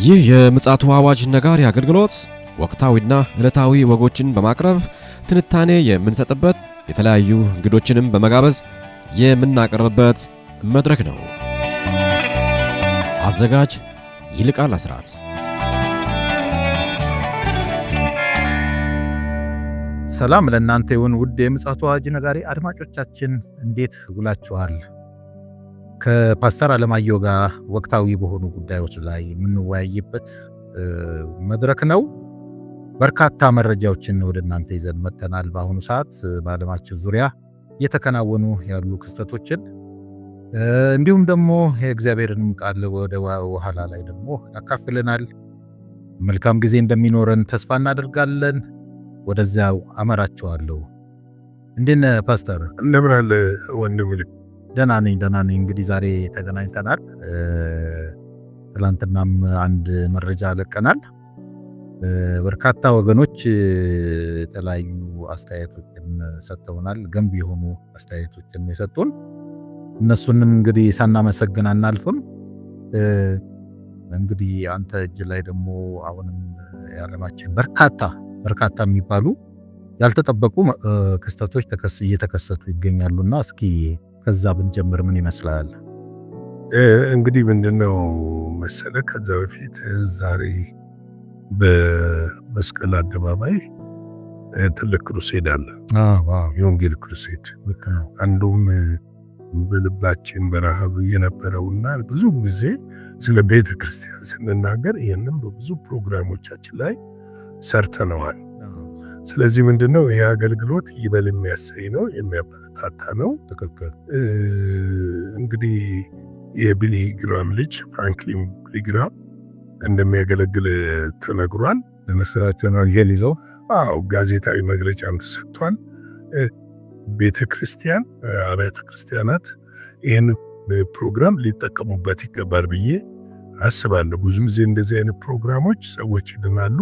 ይህ የምጽአቱ አዋጅ ነጋሪ አገልግሎት ወቅታዊና ዕለታዊ ወጎችን በማቅረብ ትንታኔ የምንሰጥበት የተለያዩ እንግዶችንም በመጋበዝ የምናቀርብበት መድረክ ነው። አዘጋጅ ይልቃል አስራት። ሰላም ለእናንተ ይሁን ውድ የምጽአቱ አዋጅ ነጋሪ አድማጮቻችን፣ እንዴት ውላችኋል? ከፓስተር አለማየሁ ጋር ወቅታዊ በሆኑ ጉዳዮች ላይ የምንወያይበት መድረክ ነው። በርካታ መረጃዎችን ወደ እናንተ ይዘን መጥተናል። በአሁኑ ሰዓት በዓለማችን ዙሪያ እየተከናወኑ ያሉ ክስተቶችን እንዲሁም ደግሞ የእግዚአብሔርን ቃል ወደ ኋላ ላይ ደግሞ ያካፍለናል። መልካም ጊዜ እንደሚኖረን ተስፋ እናደርጋለን። ወደዚያው አመራችኋለሁ። እንዴት ፓስተር? እንደምን አለ ወንድም? ደህና ነኝ። እንግዲህ ዛሬ ተገናኝተናል። ትላንትናም አንድ መረጃ ለቀናል። በርካታ ወገኖች የተለያዩ አስተያየቶችን ሰጥተውናል። ገንቢ የሆኑ አስተያየቶችን የሰጡን፣ እነሱንም እንግዲህ ሳናመሰግን አናልፍም። እንግዲህ አንተ እጅ ላይ ደግሞ አሁንም የዓለማችን በርካታ የሚባሉ ያልተጠበቁ ክስተቶች እየተከሰቱ ይገኛሉና እስኪ ከዛ ብንጀምር ምን ይመስላል? እንግዲህ ምንድነው መሰለ፣ ከዛ በፊት ዛሬ በመስቀል አደባባይ ትልቅ ክሩሴድ አለ። የወንጌል ክሩሴድ። አንዱም በልባችን በረሃብ የነበረውና ብዙ ጊዜ ስለ ቤተ ክርስቲያን ስንናገር ይህንም በብዙ ፕሮግራሞቻችን ላይ ሰርተነዋል። ስለዚህ ምንድነው ይህ አገልግሎት ይበል የሚያሰኝ ነው፣ የሚያበረታታ ነው። ትክክል። እንግዲህ የቢሊ ግራም ልጅ ፍራንክሊን ቢሊ ግራም እንደሚያገለግል ተነግሯል። ለመስራቸው ነው ይዘው ጋዜጣዊ መግለጫም ተሰጥቷል። ቤተክርስቲያን፣ አብያተ ክርስቲያናት ይህን ፕሮግራም ሊጠቀሙበት ይገባል ብዬ አስባለሁ። ብዙ ጊዜ እንደዚህ አይነት ፕሮግራሞች ሰዎች ይድናሉ።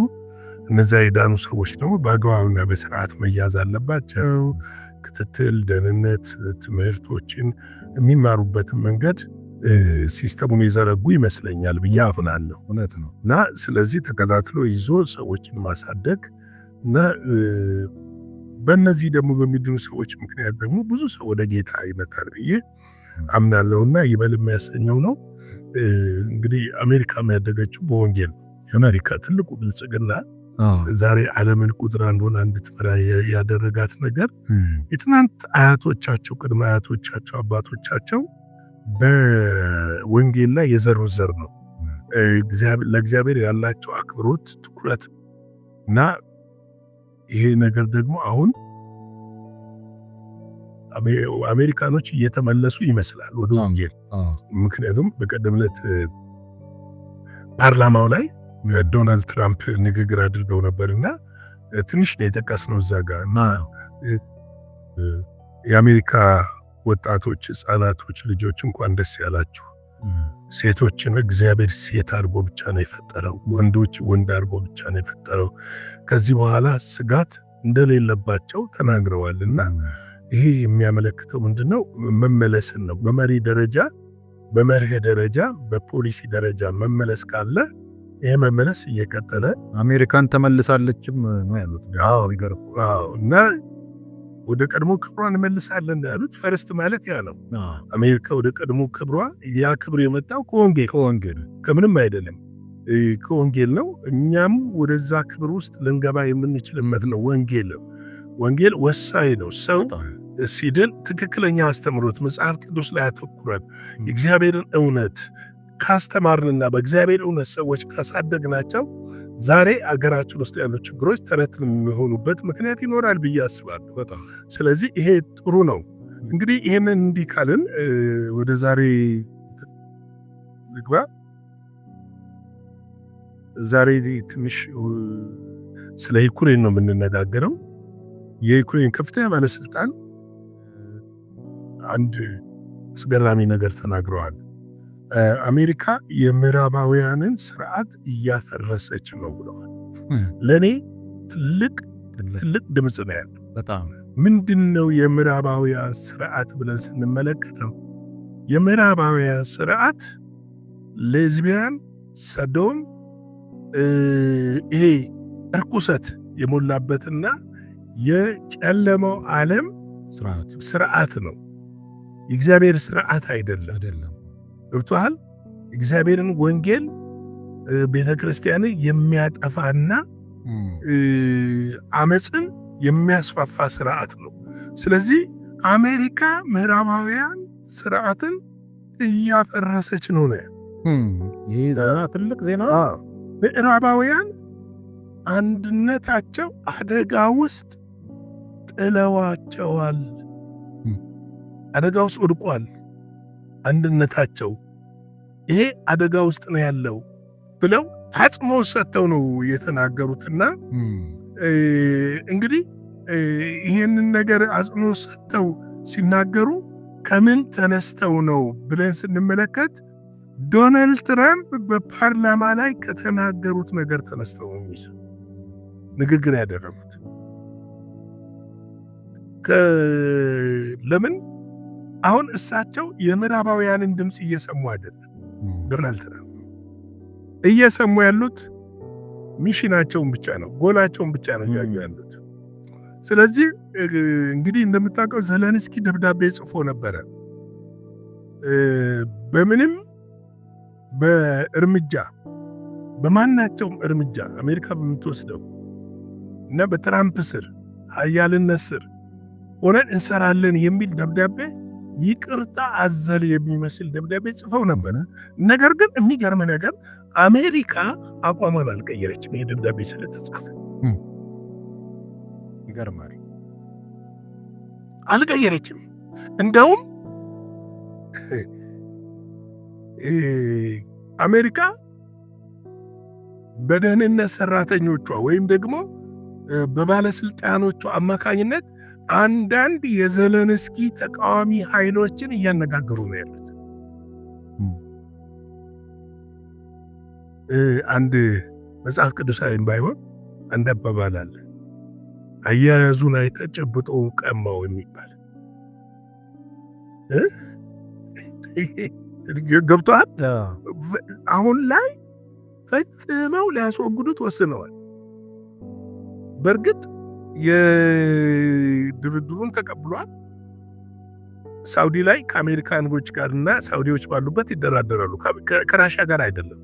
እነዛ የዳኑ ሰዎች ደግሞ በአግባብና በስርዓት መያዝ አለባቸው። ክትትል፣ ደህንነት፣ ትምህርቶችን የሚማሩበትን መንገድ ሲስተሙን የዘረጉ ይመስለኛል ብዬ አምናለሁ። እውነት ነው። እና ስለዚህ ተከታትሎ ይዞ ሰዎችን ማሳደግ እና በእነዚህ ደግሞ በሚድኑ ሰዎች ምክንያት ደግሞ ብዙ ሰው ወደ ጌታ ይመጣል ብዬ አምናለሁና ይበል የሚያሰኘው ነው። እንግዲህ አሜሪካ ያደገችው በወንጌል ነው። የአሜሪካ ትልቁ ብልጽግና ዛሬ ዓለምን ቁጥር አንድ ሆና እንድትመራ ያደረጋት ነገር የትናንት አያቶቻቸው፣ ቅድመ አያቶቻቸው፣ አባቶቻቸው በወንጌል ላይ የዘሩት ዘር ነው። ለእግዚአብሔር ያላቸው አክብሮት፣ ትኩረት እና ይሄ ነገር ደግሞ አሁን አሜሪካኖች እየተመለሱ ይመስላል ወደ ወንጌል። ምክንያቱም በቀደም ዕለት ፓርላማው ላይ ዶናልድ ትራምፕ ንግግር አድርገው ነበርና ትንሽ ነው የጠቀስነው እዛ ጋር እና የአሜሪካ ወጣቶች፣ ህፃናቶች፣ ልጆች እንኳን ደስ ያላችሁ። ሴቶችን እግዚአብሔር ሴት አድርጎ ብቻ ነው የፈጠረው፣ ወንዶች ወንድ አድርጎ ብቻ ነው የፈጠረው። ከዚህ በኋላ ስጋት እንደሌለባቸው ተናግረዋልና ይሄ የሚያመለክተው ምንድነው? መመለስን ነው። በመርህ ደረጃ በፖሊሲ ደረጃ መመለስ ካለ ይሄ መመለስ እየቀጠለ አሜሪካን ተመልሳለችም ነው ያሉት። እና ወደ ቀድሞ ክብሯ እንመልሳለን ያሉት ፈርስት ማለት ያ ነው። አሜሪካ ወደ ቀድሞ ክብሯ፣ ያ ክብር የመጣው ከወንጌል ከምንም አይደለም፣ ከወንጌል ነው። እኛም ወደዛ ክብር ውስጥ ልንገባ የምንችልበት ነው ወንጌል ወሳኝ ነው። ሰው ሲድን ትክክለኛ አስተምሮት መጽሐፍ ቅዱስ ላይ አተኩረን የእግዚአብሔርን እውነት ካስተማርንና በእግዚአብሔር እውነት ሰዎች ካሳደግናቸው ዛሬ አገራችን ውስጥ ያሉ ችግሮች ተረት የሚሆኑበት ምክንያት ይኖራል ብዬ አስባለሁ። ስለዚህ ይሄ ጥሩ ነው። እንግዲህ ይሄንን እንዲህ ካልን ወደ ዛሬ ልግባ። ዛሬ ትንሽ ስለ ዩክሬን ነው የምንነጋገረው። የዩክሬን ከፍተኛ ባለስልጣን አንድ አስገራሚ ነገር ተናግረዋል። አሜሪካ የምዕራባውያንን ስርዓት እያፈረሰች ነው ብለዋል። ለኔ ትልቅ ድምጽ ነው ያለው። በጣም ምንድነው የምዕራባውያን ስርዓት ብለን ስንመለከተው የምዕራባውያን ስርዓት ሌዝቢያን፣ ሰዶም፣ ይሄ እርኩሰት የሞላበትና የጨለመው ዓለም ስርዓት ነው። የእግዚአብሔር ስርዓት አይደለም። ገብቶሃል? እግዚአብሔርን ወንጌል ቤተክርስቲያንን የሚያጠፋና አመፅን የሚያስፋፋ ስርዓት ነው። ስለዚህ አሜሪካ ምዕራባውያን ስርዓትን እያፈረሰች ነው። ይህ ትልቅ ዜና። ምዕራባውያን አንድነታቸው አደጋ ውስጥ ጥለዋቸዋል። አደጋ ውስጥ ወድቋል አንድነታቸው። ይሄ አደጋ ውስጥ ነው ያለው ብለው አጽንኦት ሰጥተው ነው የተናገሩትና እንግዲህ ይህንን ነገር አጽንኦት ሰጥተው ሲናገሩ ከምን ተነስተው ነው ብለን ስንመለከት ዶናልድ ትራምፕ በፓርላማ ላይ ከተናገሩት ነገር ተነስተው ነው ንግግር ያደረጉት። ለምን አሁን እሳቸው የምዕራባውያንን ድምፅ እየሰሙ አይደለም። ዶናልድ ትራምፕ እየሰሙ ያሉት ሚሽናቸውን ብቻ ነው፣ ጎላቸውን ብቻ ነው እያዩ ያሉት። ስለዚህ እንግዲህ እንደምታውቀው ዘለንስኪ ደብዳቤ ጽፎ ነበረ። በምንም በእርምጃ በማናቸውም እርምጃ አሜሪካ በምትወስደው እና በትራምፕ ስር ሀያልነት ስር ሆነን እንሰራለን የሚል ደብዳቤ፣ ይቅርታ አዘል የሚመስል ደብዳቤ ጽፈው ነበረ። ነገር ግን የሚገርም ነገር አሜሪካ አቋሟን አልቀየረችም። ይህ ደብዳቤ ስለተጻፈ ይገርማል፣ አልቀየረችም። እንደውም አሜሪካ በደህንነት ሰራተኞቿ ወይም ደግሞ በባለስልጣኖቿ አማካኝነት አንዳንድ የዘለንስኪ ተቃዋሚ ኃይሎችን እያነጋገሩ ነው ያሉት። አንድ መጽሐፍ ቅዱሳዊም ባይሆን አንድ አባባል አለ፣ አያያዙን አይተህ ጨብጦ ቀማው የሚባል ገብቶሃል? አሁን ላይ ፈጽመው ሊያስወግዱት ወስነዋል። በእርግጥ የድርድሩን ተቀብሏል። ሳውዲ ላይ ከአሜሪካኖች ጋርና ሳውዲዎች ባሉበት ይደራደራሉ። ከራሻ ጋር አይደለም።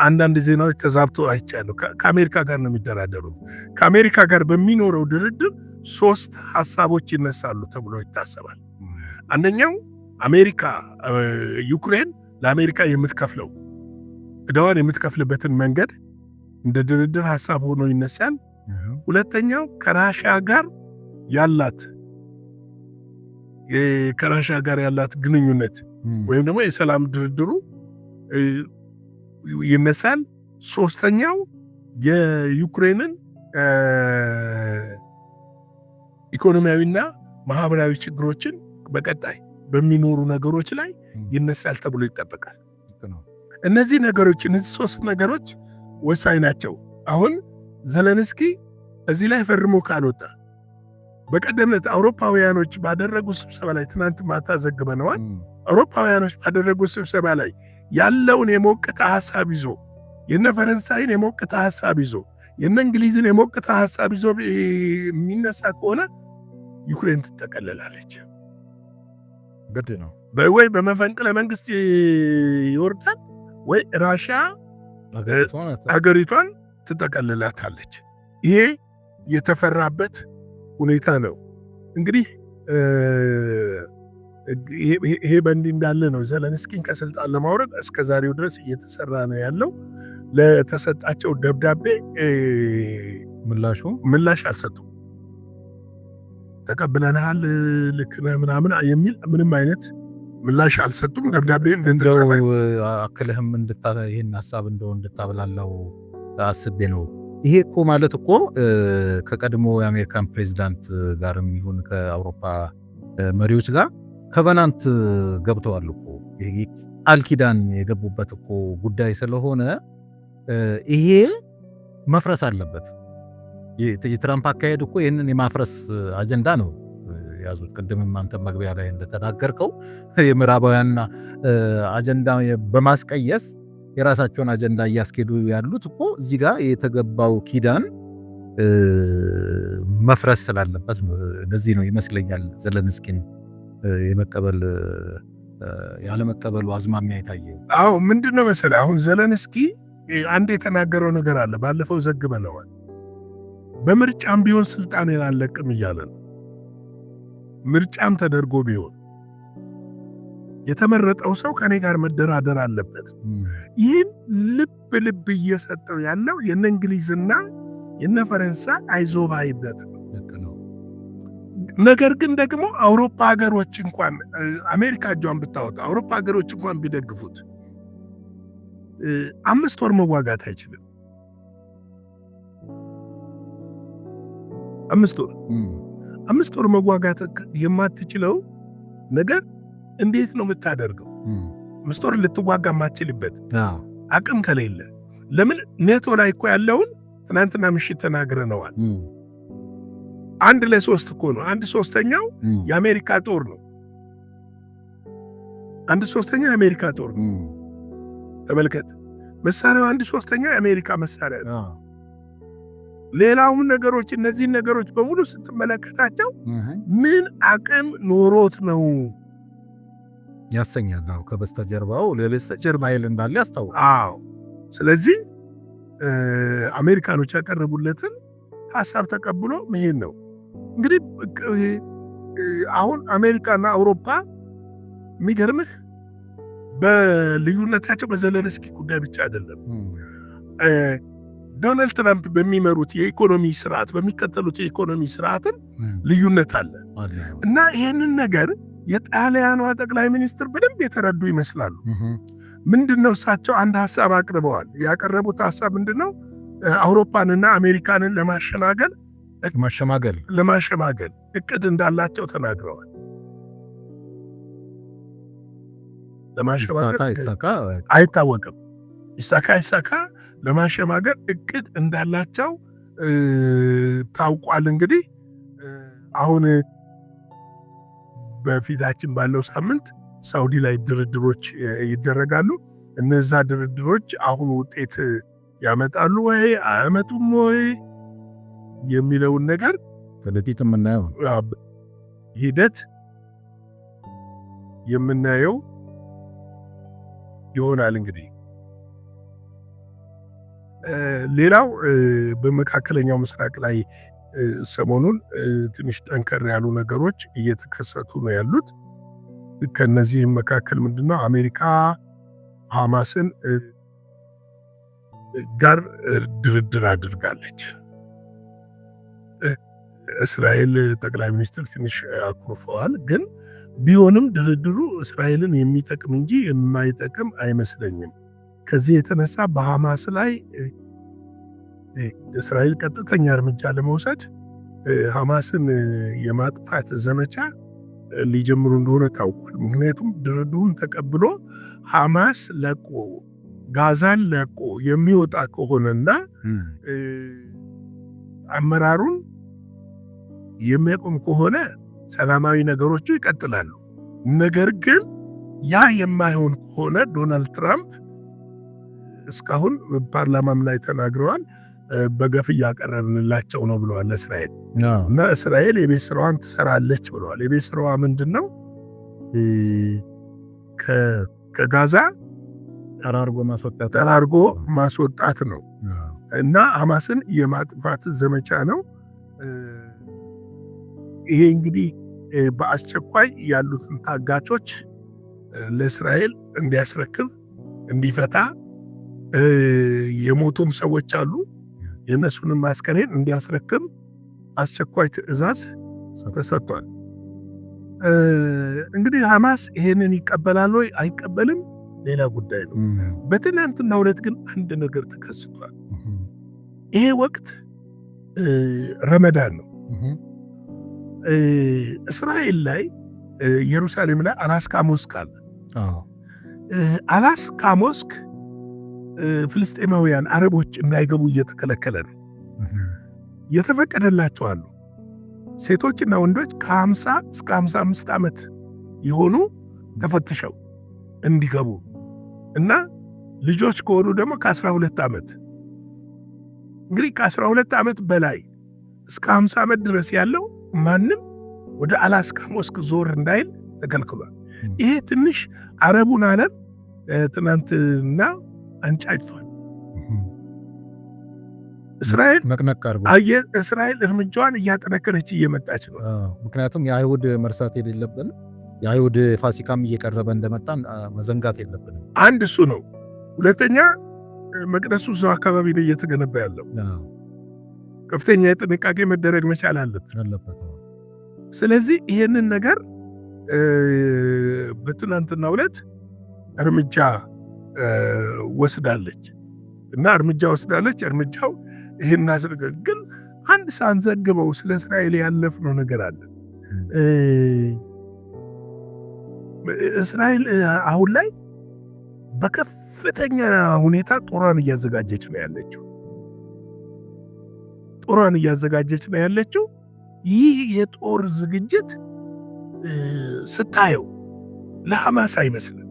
አንዳንድ ዜናዎች ተዛብቶ አይቻለሁ። ከአሜሪካ ጋር ነው የሚደራደሩት። ከአሜሪካ ጋር በሚኖረው ድርድር 3 ሐሳቦች ይነሳሉ ተብሎ ይታሰባል። አንደኛው አሜሪካ ዩክሬን ለአሜሪካ የምትከፍለው ዕዳዋን የምትከፍልበትን መንገድ እንደ ድርድር ሐሳብ ሆኖ ይነሳል። ሁለተኛው ከራሻ ጋር ያላት ግንኙነት ወይም ደግሞ የሰላም ድርድሩ ይነሳል። ሶስተኛው የዩክሬንን ኢኮኖሚያዊና ማህበራዊ ችግሮችን በቀጣይ በሚኖሩ ነገሮች ላይ ይነሳል ተብሎ ይጠበቃል። እነዚህ 3 ነገሮች ወሳኝ ናቸው። አሁን ዘለንስኪ እዚህ ላይ ፈርሞ ካልወጣ በቀደምነት አውሮፓውያኖች ባደረጉት ስብሰባ ላይ ትናንት ማታ ዘግበነዋል። አውሮፓውያኖች ባደረጉት ስብሰባ ላይ ያለውን የሞቅታ ሐሳብ ይዞ የነ ፈረንሳይን የሞቅታ ሐሳብ ይዞ የነ እንግሊዝን የሞቅታ ሐሳብ ይዞ የሚነሳ ከሆነ ዩክሬን ትጠቀለላለች። ግድ ነው። ወይ በመፈንቅለ መንግስት ይወርዳል ወይ ራሻ አገሪቷን ትጠቀልላታለች። ይሄ የተፈራበት ሁኔታ ነው። እንግዲህ ይሄ በእንዲህ እንዳለ ነው ዘለንስኪን ከስልጣን ለማውረድ እስከ ዛሬው ድረስ እየተሰራ ነው ያለው። ለተሰጣቸው ደብዳቤ ምላሽ አልሰጡም። ተቀብለናል ልክ ነህ ምናምን የሚል ምንም አይነት ምላሽ አልሰጡም። ደብዳቤ እንደው አክልህም ይሄን ሐሳብ እንደው እንድታብላላው አስቤ ነው። ይሄ እኮ ማለት እኮ ከቀድሞ የአሜሪካን ፕሬዝዳንት ጋርም ይሁን ከአውሮፓ መሪዎች ጋር ከቨናንት ገብተዋል እኮ ቃል ኪዳን የገቡበት እኮ ጉዳይ ስለሆነ ይሄ መፍረስ አለበት። የትራምፕ አካሄድ እኮ ይህንን የማፍረስ አጀንዳ ነው ያዙት። ቅድምም አንተ መግቢያ ላይ እንደተናገርከው የምዕራባውያን አጀንዳ በማስቀየስ የራሳቸውን አጀንዳ እያስኬዱ ያሉት እኮ እዚህ ጋር የተገባው ኪዳን መፍረስ ስላለበት ነው። ለዚህ ነው ይመስለኛል ዘለንስኪን የመቀበል ያለመቀበሉ አዝማሚያ የታየው። አዎ ምንድነው መሰለህ አሁን ዘለንስኪ አንድ የተናገረው ነገር አለ። ባለፈው ዘግበነዋል። በምርጫም ቢሆን ስልጣኔን አልለቅም እያለ ነው። ምርጫም ተደርጎ ቢሆን የተመረጠው ሰው ከኔ ጋር መደራደር አለበት። ይህን ልብ እየሰጠው ያለው የነ እንግሊዝና የነ ፈረንሳይ አይዞባይበት ነው። ነገር ግን ደግሞ አውሮፓ ሀገሮች እንኳን አሜሪካ እጇን ብታወጣ አውሮፓ ሀገሮች እንኳን ቢደግፉት 5 ወር መዋጋት አይችልም። 5 ወር መዋጋት የማትችለው ነገር እንዴት ነው የምታደርገው? 5 ወር ልትዋጋ የማትችልበት አቅም ከሌለ ለምን ኔቶ ላይ እኮ ያለውን ትናንትና ምሽት ተናግረነዋል። 1/3 እኮ ነው። 1/3 የአሜሪካ ጦር ነው። 1/3 የአሜሪካ ጦር ነው። ተመልከት፣ መሳሪያው 1/3 የአሜሪካ መሳሪያ ነው። ሌላውን ነገሮች እነዚህን ነገሮች በሙሉ ስትመለከታቸው ምን አቅም ኖሮት ነው ያሰኛል። አዎ ከበስተጀርባው ለበስተጀርባ ኃይል እንዳለ ያስታውቃል። አዎ ስለዚህ አሜሪካኖች ያቀረቡለትን ሐሳብ ተቀብሎ መሄድ ነው። እንግዲህ አሁን አሜሪካና አውሮፓ የሚገርምህ በልዩነታቸው በዘለንስኪ ጉዳይ ብቻ አይደለም። ዶናልድ ትራምፕ በሚመሩት የኢኮኖሚ ስርዓት በሚከተሉት የኢኮኖሚ ስርዓትን ልዩነት አለ እና ይህንን ነገር የጣሊያኗ ጠቅላይ ሚኒስትር በደንብ የተረዱ ይመስላሉ። ምንድነው እሳቸው አንድ ሐሳብ አቅርበዋል። ያቀረቡት ሐሳብ ምንድነው? አውሮፓንና አሜሪካንን ለማሸማገል እቅድ እንዳላቸው ተናግረዋል። ለማሸማገል አይታወቅም። ይሳካ ለማሸማገል እቅድ እንዳላቸው ታውቋል። እንግዲህ አሁን በፊታችን ባለው ሳምንት ሳውዲ ላይ ድርድሮች ይደረጋሉ። እነዛ ድርድሮች አሁን ውጤት ያመጣሉ ወይ አያመጡም ወይ የሚለውን ነገር ወደፊት የምናየው ሂደት የምናየው ይሆናል። እንግዲህ ሌላው በመካከለኛው ምስራቅ ላይ ሰሞኑን ትንሽ ጠንከር ያሉ ነገሮች እየተከሰቱ ነው ያሉት። ከነዚህም መካከል ምንድነው አሜሪካ ሐማስን ጋር ድርድር አድርጋለች። እስራኤል ጠቅላይ ሚኒስትር ትንሽ አኩርፈዋል። ግን ቢሆንም ድርድሩ እስራኤልን የሚጠቅም እንጂ የማይጠቅም አይመስለኝም። ከዚህ የተነሳ በሐማስ ላይ እስራኤል ቀጥተኛ እርምጃ ለመውሰድ ሐማስን የማጥፋት ዘመቻ ሊጀምሩ እንደሆነ ታውቋል። ምክንያቱም ድርድሩን ተቀብሎ ሐማስ ለቆ ጋዛን ለቆ የሚወጣ ከሆነና አመራሩን የሚያቆም ከሆነ ሰላማዊ ነገሮቹ ይቀጥላሉ። ነገር ግን ያ የማይሆን ከሆነ ዶናልድ ትራምፕ እስካሁን ፓርላማም ላይ ተናግረዋል፣ በገፍ እያቀረብንላቸው ነው ብለዋል እስራኤል እና እስራኤል የቤት ስራዋን ትሰራለች ብለዋል። የቤት ስራዋ ምንድን ነው? ከጋዛ ጠራርጎ ማስወጣት ነው እና ሐማስን የማጥፋት ዘመቻ ነው። ይሄ እንግዲህ በአስቸኳይ ያሉትን ታጋቾች ለእስራኤል እንዲያስረክብ እንዲፈታ፣ የሞቱም ሰዎች አሉ የነሱንም አስከሬን እንዲያስረክብ አስቸኳይ ትዕዛዝ ተሰጥቷል። እንግዲህ ሐማስ ይሄንን ይቀበላል ወይ አይቀበልም ሌላ ጉዳይ ነው። በትናንትናው ዕለት ግን አንድ ነገር ተከስቷል። ይሄ ወቅት ረመዳን ነው። እስራኤል ላይ ኢየሩሳሌም ላይ አላስካ ሞስክ አለ። አላስካ ሞስክ ፍልስጤማውያን አረቦች እንዳይገቡ እየተከለከለ ነው። የተፈቀደላቸው አሉ። ሴቶችና ወንዶች ከ50 እስከ 55 ዓመት የሆኑ ተፈትሸው እንዲገቡ እና ልጆች ከሆኑ ደግሞ ከ12 ዓመት እንግዲህ ከ12 ዓመት በላይ እስከ 50 ዓመት ድረስ ያለው ማንም ወደ አላስካ ሞስክ ዞር እንዳይል ተከልክሏል። ይሄ ትንሽ አረቡን ዓለም ትናንትና አንጫጭቷል። እስራኤል እርምጃዋን እያጠነከረች እየመጣች ነው። ምክንያቱም የአይሁድ መርሳት የሌለብን የአይሁድ ፋሲካም እየቀረበ እንደመጣን መዘንጋት የለብንም። አንድ እሱ ነው። ሁለተኛ መቅደሱ እዛው አካባቢ ላይ እየተገነባ ያለው ከፍተኛ የጥንቃቄ መደረግ መቻል አለበት። ስለዚህ ይሄንን ነገር በትናንትናው ዕለት እርምጃ ወስዳለች። እርምጃው ይሄን አስደረገ። ግን አንድ ሳንዘግበው ስለ እስራኤል ያለፍነው ነገር አለ። እስራኤል አሁን ላይ በከፍተኛ ሁኔታ ጦሯን እያዘጋጀች ነው ያለችው። ይህ የጦር ዝግጅት ስታየው ለሐማስ አይመስልም፣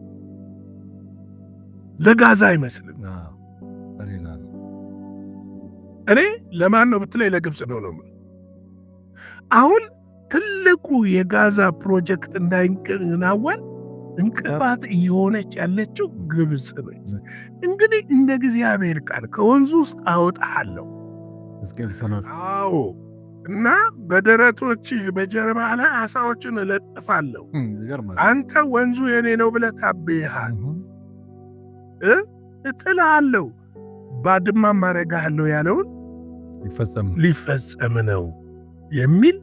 ለጋዛ አይመስልም። እኔ ለማን ነው ብትለኝ ለግብፅ ነው። አሁን ትልቁ የጋዛ ፕሮጀክት እንዳይከናወን እንቅፋት እየሆነች ያለችው ግብፅ ነች። እንግዲህ እንደ እግዚአብሔር ቃል ከወንዙ ውስጥ አወጣሃለሁ፣ አዎ፣ እና በደረቶችህ በጀርባ ላይ ዓሣዎችን እለጥፋለሁ፣ አንተ ወንዙ የኔ ነው ብለህ ታብየሃል፣ እጥልሃለሁ፣ ባድማም አደርግሃለሁ ያለውን ሊፈጸም ነው የሚል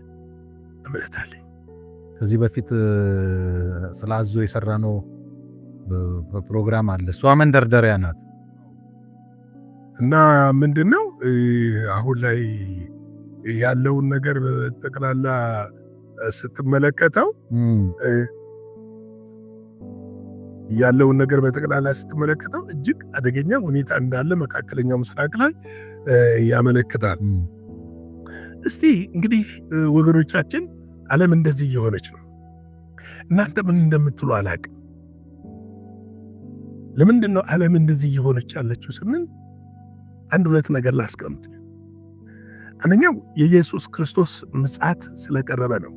እምነት አለኝ። ከዚህ በፊት ስለ አዞ የሰራነው ፕሮግራም አለ። እሷ መንደርደሪያ ናት እና ምንድነው አሁን ላይ ያለውን ነገር ጠቅላላ ስትመለከተው እጅግ አደገኛ ሁኔታ እንዳለ መካከለኛው ምስራቅ ላይ ያመለክታል። እስቲ እንግዲህ ወገኖቻችን ዓለም እንደዚህ እየሆነች ነው። እናንተ ምን እንደምትሉ አላቅም። ለምንድን ነው ዓለም እንደዚህ እየሆነች ያለችው ስንል አንድ ሁለት ነገር ላስቀምጥ። አንደኛው የኢየሱስ ክርስቶስ ምጽአት ስለቀረበ ነው።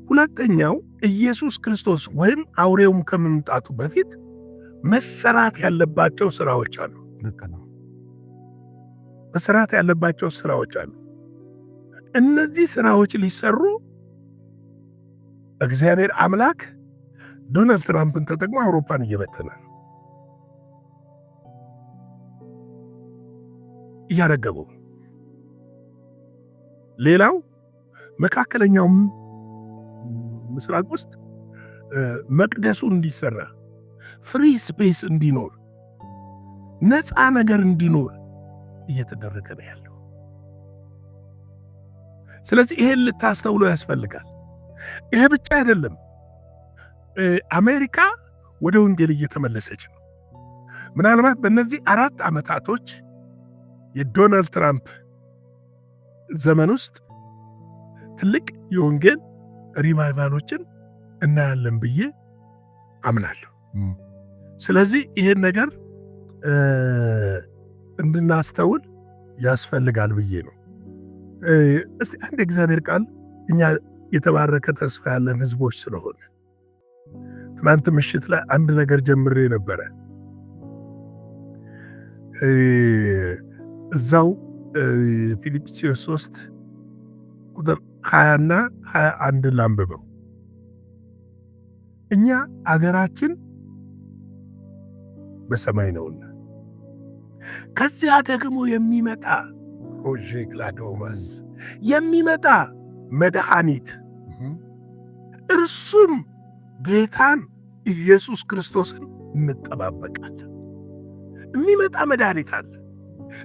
ሁለተኛው ኢየሱስ ክርስቶስ ወይም አውሬውም ከመምጣቱ በፊት መሰራት ያለባቸው ስራዎች አሉ። እነዚህ ስራዎች ሊሰሩ እግዚአብሔር አምላክ ዶናልድ ትራምፕን ተጠቅሞ አውሮፓን እየበተነ ነው፣ እያረገበው። ሌላው መካከለኛው ምስራቅ ውስጥ መቅደሱ እንዲሰራ፣ ፍሪ ስፔስ እንዲኖር፣ ነፃ ነገር እንዲኖር እየተደረገ ነው ያለው። ስለዚህ ይሄን ልታስተውሎ ያስፈልጋል። ይሄ ብቻ አይደለም። አሜሪካ ወደ ወንጌል እየተመለሰች ነው። ምናልባት በእነዚህ 4 ዓመታቶች የዶናልድ ትራምፕ ዘመን ውስጥ ትልቅ የወንጌል ሪቫይቫሎችን እናያለን ብዬ አምናለሁ። ስለዚህ ይሄን ነገር እንድናስተውል ያስፈልጋል ብዬ ነው። እስቲ አንድ እግዚአብሔር ቃል እኛ የተባረከ ተስፋ ያለን ህዝቦች ስለሆነ ትናንት ምሽት ላይ አንድ ነገር ጀምሬ ነበረ። እዛው ፊልጵስዩስ 3 ቁጥር 20 እና 21 ላንብበው። እኛ አገራችን በሰማይ ነውና ከዚያ ደግሞ የሚመጣ ኦጄግላዶማስ የሚመጣ መድኃኒት እርሱም ጌታን ኢየሱስ ክርስቶስን እንጠባበቃለን። የሚመጣ መድኃኒት አለ፣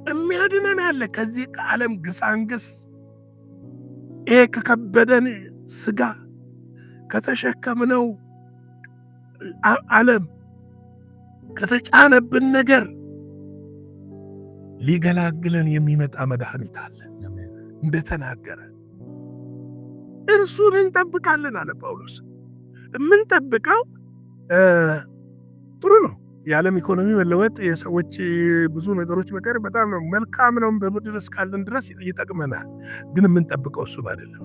የሚያድነን አለ ከዚህ ከዓለም ግሳንግስ፣ ይሄ ከከበደን ስጋ ከተሸከምነው ዓለም ከተጫነብን ነገር ሊገላግለን የሚመጣ መድኃኒት አለ እንደተናገረ እርሱን እንጠብቃለን አለ ጳውሎስ። የምንጠብቀው ጥሩ ነው። የዓለም ኢኮኖሚ መለወጥ የሰዎች ብዙ ነገሮች በቀር በጣም ነው መልካም ነው። በምድር እስካለን ድረስ ይጠቅመናል። ግን የምንጠብቀው እሱን አይደለም።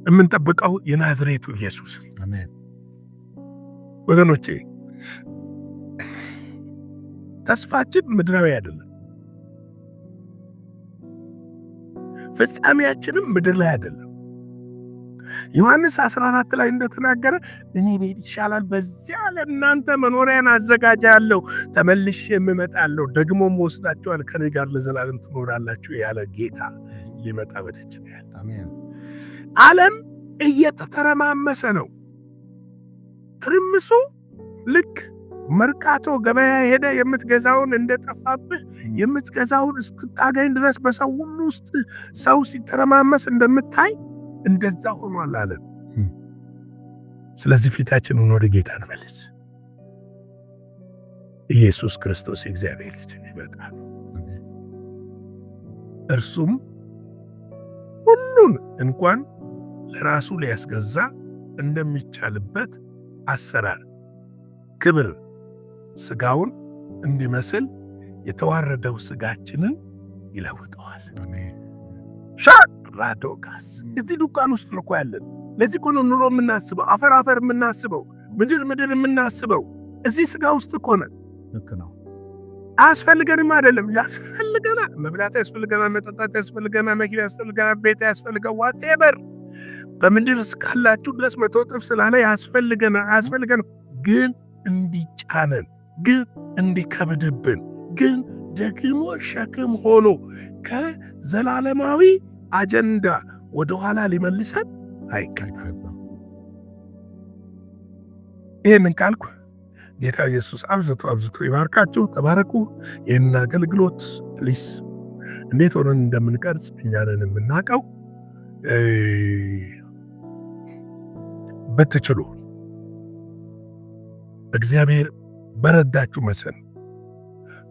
የምንጠብቀው የናዝሬቱ ኢየሱስ። አሜን። ወገኖቼ ተስፋችን ምድራዊ አይደለም። ፍጻሜያችንም ምድር ላይ አይደለም። ዮሐንስ 14 ላይ እንደተናገረ እኔ ብሄድ ይሻላል፣ በዚያ ለእናንተ መኖሪያን አዘጋጃለሁ፣ ተመልሼ እመጣለሁ፣ ደግሞም ወስዳችኋለሁ፣ ከኔ ጋር ለዘላለም ትኖራላችሁ ያለ ጌታ ሊመጣ በደጅ ነው ያለ። አሜን። ዓለም እየተተረማመሰ ነው። ትርምሱ ልክ መርካቶ ገበያ ሄደ የምትገዛውን እንደጠፋብህ የምትገዛውን እስክታገኝ ድረስ በሰው ሁሉ ውስጥ ሰው ሲተረማመስ እንደምታይ እንደዛ ሆኗል ዓለም። ስለዚህ ፊታችንን ወደ ጌታ እንመልስ። ኢየሱስ ክርስቶስ የእግዚአብሔር ልጅ ይመጣል። እርሱም ሁሉን እንኳን ለራሱ ሊያስገዛ እንደሚቻልበት አሰራር ክብር ስጋውን እንዲመስል የተዋረደው ስጋችንን ይለውጠዋል። ራዶጋስ እዚህ ዱካን ውስጥ ነው ያለን። ለዚህ እኮ ነው ኑሮ የምናስበው፣ አፈር አፈር የምናስበው፣ ምድር ምድር የምናስበው። እዚህ ስጋ ውስጥ እኮ ነን። ልክ ነው። አያስፈልገንም አይደለም፣ ያስፈልገናል። መብላት ያስፈልገናል፣ መጠጣት ያስፈልገናል፣ መኪና ያስፈልገናል፣ ቤት ያስፈልገናል። ዋቴቨር በምድር እስካላችሁ ድረስ 100 እጥፍ ስላለ ያስፈልገናል። ግን እንዲጫነን፣ ግን እንዲከብድብን፣ ግን ደግሞ ሸክም ሆኖ ከዘላለማዊ አጀንዳ ወደኋላ ሊመልሰን አይገባም። ይህንን ካልኩ ጌታ ኢየሱስ አብዝቶ ይባርካችሁ። ተባረኩ። ይህን አገልግሎት ፕሊስ እንዴት ሆነን እንደምንቀርጽ እኛንን የምናውቀው። በትችሉ እግዚአብሔር በረዳችሁ መሰን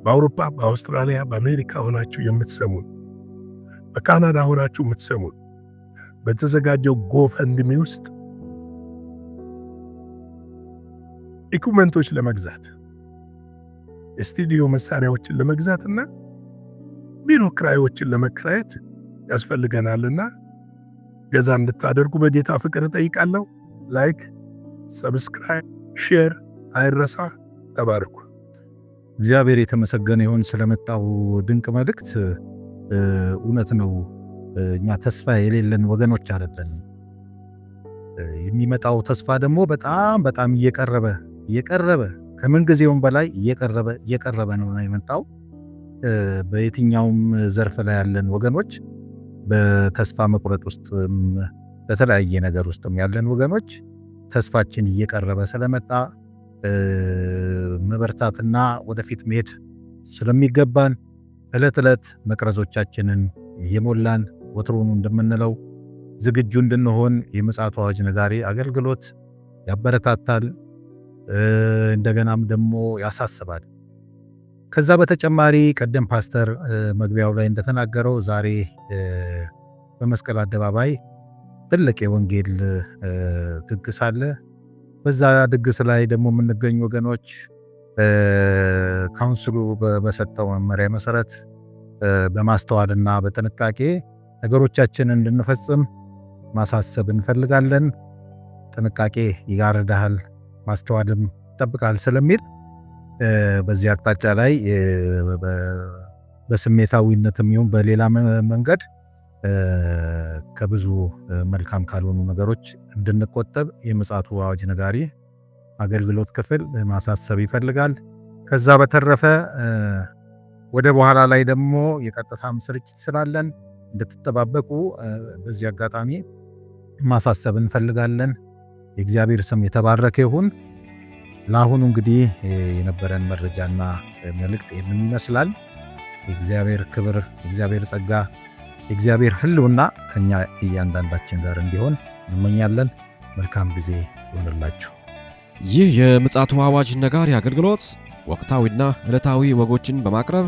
በአውሮፓ፣ በአውስትራሊያ፣ በአሜሪካ ሆናችሁ የምትሰሙን፣ በካናዳ ሆናችሁ የምትሰሙን በተዘጋጀው ጎፈንድሚ ውስጥ ኢኩመንቶች ለመግዛት የስቱዲዮ መሳሪያዎችን ለመግዛትና ቢሮ ክራዮችን ለመከራየት ያስፈልገናልና ገዛ እንድታደርጉ በጌታ ፍቅር እጠይቃለሁ። ላይክ፣ ሰብስክራይብ፣ ሼር አይረሳ። ተባረኩ። እግዚአብሔር የተመሰገነ ይሁን ስለመጣው ድንቅ መልእክት። እውነት ነው። እኛ ተስፋ የሌለን ወገኖች አይደለን። የሚመጣው ተስፋ ደግሞ በጣም እየቀረበ ከምንጊዜውም በላይ እየቀረበ ነው የመጣው። በየትኛውም ዘርፍ ላይ ያለን ወገኖች፣ በተስፋ መቁረጥ ውስጥ በተለያየ ነገር ውስጥም ያለን ወገኖች ተስፋችን እየቀረበ ስለመጣ መበርታትና ወደፊት መሄድ ስለሚገባን ዕለት ዕለት መቅረዞቻችንን እየሞላን ወትሮኑ እንደምንለው ዝግጁ እንድንሆን የምጽአቱ አዋጅ ነጋሪ አገልግሎት ያበረታታል፣ እንደገናም ደግሞ ያሳስባል። ከዛ በተጨማሪ ቀደም ፓስተር መግቢያው ላይ እንደተናገረው ዛሬ በመስቀል አደባባይ ትልቅ የወንጌል ድግስ አለ። በዛ ድግስ ላይ ደግሞ የምንገኙ ወገኖች ካውንስሉ በሰጠው መመሪያ መሰረት በማስተዋልና በጥንቃቄ ነገሮቻችንን እንድንፈጽም ማሳሰብ እንፈልጋለን። ጥንቃቄ ይጋርዳል፣ ማስተዋልም ይጠብቃል ስለሚል በዚህ አቅጣጫ ላይ በስሜታዊነትም ይሁን በሌላ መንገድ ከብዙ መልካም ካልሆኑ ነገሮች እንድንቆጠብ የምጽአቱ አዋጅ ነጋሪ አገልግሎት ክፍል ማሳሰብ ይፈልጋል። ከዛ በተረፈ ወደ በኋላ ላይ ደግሞ የቀጥታም ስርጭት ስላለን እንድትጠባበቁ በዚህ አጋጣሚ ማሳሰብ እንፈልጋለን። የእግዚአብሔር ስም የተባረከ ይሁን። ለአሁኑ እንግዲህ የነበረን መረጃና መልእክት ይህንን ይመስላል። የእግዚአብሔር ክብር፣ የእግዚአብሔር ጸጋ፣ የእግዚአብሔር ሕልውና ከኛ እያንዳንዳችን ጋር እንዲሆን እንመኛለን። መልካም ጊዜ ይሆንላችሁ። ይህ የምጽአቱ አዋጅ ነጋሪ አገልግሎት ወቅታዊና ዕለታዊ ወጎችን በማቅረብ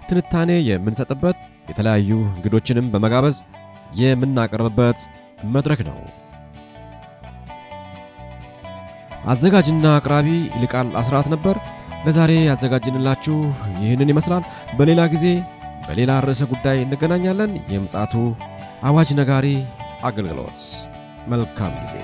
ትንታኔ የምንሰጥበት፣ የተለያዩ እንግዶችንም በመጋበዝ የምናቀርብበት መድረክ ነው። አዘጋጅና አቅራቢ ይልቃል አስራት ነበር። ለዛሬ ያዘጋጅንላችሁ ይህንን ይመስላል። በሌላ ጊዜ በሌላ ርዕሰ ጉዳይ እንገናኛለን። የምፅዓቱ አዋጅ ነጋሪ አገልግሎት መልካም ጊዜ